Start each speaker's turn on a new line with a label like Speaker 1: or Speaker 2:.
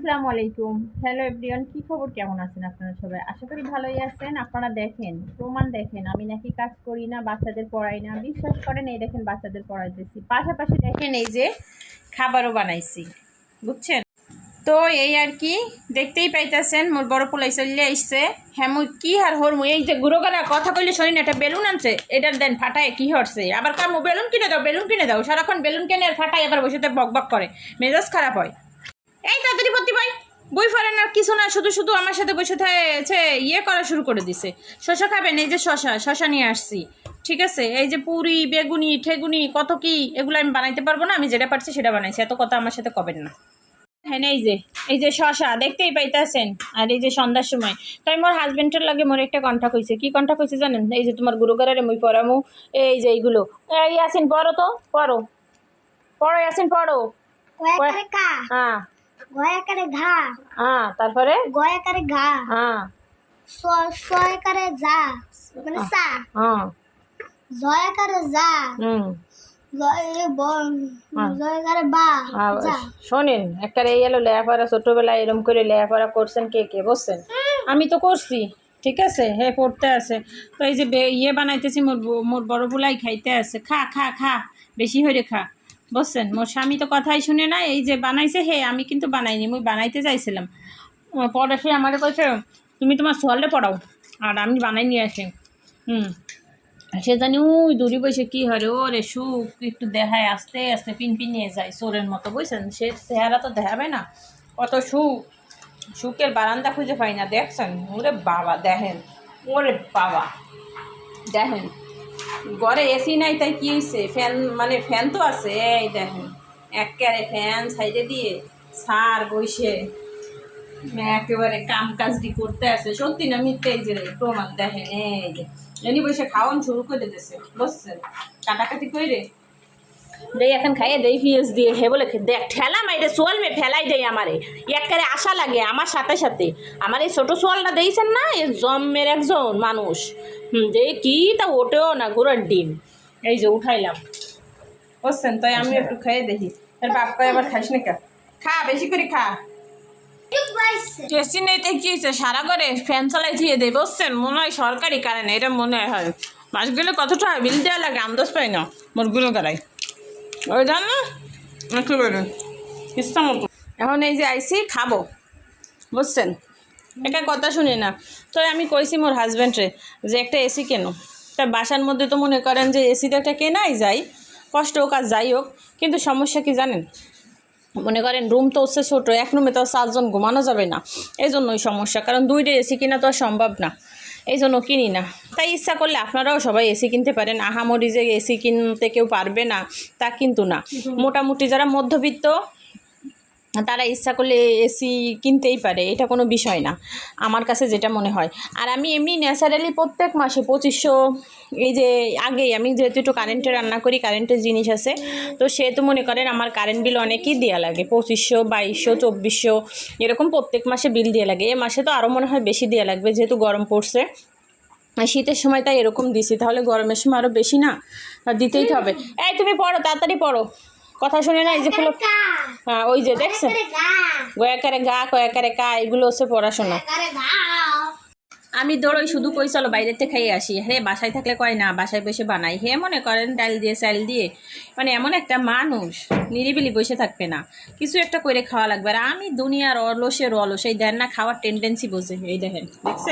Speaker 1: আসসালামু আলাইকুম। Hello everyone, কি খবর? কেমন আছেন আপনারা সবাই? আশা করি ভালোই আছেন। আপনারা দেখেন, প্রমাণ দেখেন, আমি নাকি কাজ করি না, বাচ্চাদের পড়াই না। বিশ্বাস করেন, এই দেখেন বাচ্চাদের পড়াইতেছি, পাশাপাশি দেখেন এই যে খাবারও বানাইছি, বুঝছেন? তো এই আর কি, দেখতেই পাইতেছেন মোর বড় পোলাই চলে আসছে। হ্যাঁ মুই কি আর হরমু, এই যে গুঁড়ো গালা কথা কইলে শোনেন, একটা বেলুন আনছে, এটার দেন ফাটায় কি হরছে, আবার কামু বেলুন কিনে দাও, বেলুন কিনে দাও, সারাক্ষণ বেলুন কিনে আর ফাটায়, আবার বসে বক বক করে, মেজাজ খারাপ হয়। এই তাড়াতাড়ি ভর্তি ভাই, বই ফেরেন আর কিছু না, শুধু শুধু আমার সাথে বসে থাকে ইয়ে করা শুরু করে দিছে। শশা খাবেন? এই যে শশা নিয়ে আসছি, ঠিক আছে? এই যে পুরি, বেগুনি, ঠেগুনি, কত কি, এগুলো আমি বানাইতে পারবো না, আমি যেটা পারছি সেটা বানাইছি, এত কথা আমার সাথে কবেন না। হ্যাঁ, এই যে শশা দেখতেই পাইতেছেন। আর এই যে সন্ধ্যার সময় তাই মোর হাজবেন্ডের লাগে মোর একটা কন্টাক্ট হয়েছে। কি কন্টাক্ট হয়েছে জানেন? এই যে তোমার গুরুগারে মুই পড়ামু, এই যে এইগুলো, এই আসেন পড়ো, তো পড়ো পড়ো, আসেন পড়ো। হ্যাঁ
Speaker 2: গয়াকারে ঘা,
Speaker 1: তারপরে
Speaker 2: গয়াকারে ঘা,
Speaker 1: হ্যাঁ
Speaker 2: সয়কারে যা, মানে সা,
Speaker 1: হ্যাঁ
Speaker 2: জয়াকারে যা,
Speaker 1: হুম
Speaker 2: জয়াকারে বা, যা।
Speaker 1: শোনেন, একটা এই এলো লেখাপড়া ছোটবেলায় এরম করে লেখাপড়া করছেন কে কে বলছেন? আমি তো করছি, ঠিক আছে? হ্যাঁ, পড়তে আছে। তো এই যে ইয়ে বানাইতেছি, মোর বড় বুলাই খাইতে আছে। খা খা খা, বেশি হয়ে খা, বুঝছেন? মোর স্বামী তো কথাই শুনে না, এই যে বানাইছে। হে, আমি কিন্তু বানাইনি, মুই বানাইতে চাইছিলাম। পরে সে আমাদের কাছে, তুমি তোমার সোয়ালে পড়াও আর আমি বানাই নিয়ে আসি। সে জানি ওই দূরে বসে কী হয় রে, ও রে সুখ একটু দেখায়, আস্তে আস্তে পিনপিনিয়ে যায় চোরের মতো, বুঝছেন? সে চেহারা তো দেখাবে না, কত সুখের বারান্দা খুঁজে পাই না, দেখছেন? ওরে বাবা দেখেন, ওরে বাবা দেখেন, ঘরে এসি নাই তাই কী হয়েছে? ফ্যান তো আছে, এই দেখেন একেবারে ফ্যান সাইডে দিয়ে সার বসে একেবারে কাম কাজটি করতে আছে। সত্যি না মিথ্যে? এই যে প্রমাণ দেখেন, এই যে এনি বসে খাওয়ান শুরু করে দিতেছে, বুঝছেন? কাটাকাটি করে দেই, এখন খাইয়ে দেই পিএস দিয়ে। হে বলে দেখ ঠেলা মাইরে সোয়াল মে ফেলাই দেয় আমারে, একবারে আশা লাগে আমার সাথে সাথে। আমার এই ছোটো সোয়ালটা দিয়েছেন না, এ জন্মের একজন মানুষ, যে কি তা ওঠেও না, ঘোড়ার ডিম। এই যে উঠাইলাম, বুঝছেন? তাই আমি একটু খাইয়ে দেখি। তার বাপ কয় আবার খাইস না, খা বেশি করে খা। এসি নেই তাই কি হয়েছে, সারা করে ফ্যান চালাই দিয়ে দেয়, বুঝছেন? মনে হয় সরকারি কারেন্ট, এটা মনে হয়। মাস গেলে কতটা বিল দেওয়া লাগে আন্দাজ পাই না মোরগুলো গাড়াই, ওই জান না একটু বেরোন ইচ্ছা মতো। এখন এই যে আইসি খাবো, বুঝছেন? একটা কথা শুনি না, তো আমি কইছি মোর হাজব্যান্ডরে যে একটা এসি কেন। তা বাসার মধ্যে তো মনে করেন যে এসিটা একটা কেনাই যায়, কষ্ট হোক আর যাই হোক, কিন্তু সমস্যা কি জানেন? মনে করেন রুম তো হচ্ছে ছোটো, এক রুমে তো 4 জন ঘুমানো যাবে না, এই জন্যই সমস্যা। কারণ 2টা এসি কিনা তো আর সম্ভব না, এই জন্য কিনি না। তাই ইচ্ছা করলে আপনারাও সবাই এসি কিনতে পারেন, আহামরি যে এসি কিনতে কেউ পারবে না তা কিন্তু না। মোটামুটি যারা মধ্যবিত্ত তারা ইচ্ছা করলে এসি কিনতেই পারে, এটা কোনো বিষয় না আমার কাছে যেটা মনে হয়। আর আমি এমনি ন্যাচারালি প্রত্যেক মাসে 2500, এই যে আগেই আমি যেহেতু একটু কারেন্টে রান্না করি, কারেন্টের জিনিস আছে, তো সেহেতু মনে করেন আমার কারেন্ট বিল অনেকই দেওয়া লাগে, 2500, 2200, 2400 এরকম প্রত্যেক মাসে বিল দেওয়া লাগে। এ মাসে তো আরও মনে হয় বেশি দেওয়া লাগবে, যেহেতু গরম পড়ছে। শীতের সময় তাই এরকম দিছি, তাহলে গরমের সময় আরও বেশি না, দিতেই হবে। এই তুমি পড়ো, তাড়াতাড়ি পড়ো, কথা শুনে না। এই যে ফুলো, হ্যাঁ ওই যে দেখছেন, গয়াকারে গা কয়াকারে কা, এগুলো হচ্ছে পড়াশোনা। আমি দৌড়ই শুধু কই চলো বাইরের থেকে খাইয়ে আসি, হে বাসায় থাকলে কয় না বাসায় বসে বানাই। হে মনে করেন ডাল দিয়ে চাল দিয়ে, মানে এমন একটা মানুষ নিরিবিলি বসে থাকবে না, কিছু একটা করে খাওয়া লাগবে। আর আমি দুনিয়ার অলসের অলস, এই দেন না খাওয়ার টেন্ডেন্সি বোঝে, এই দেখেন দেখছেন।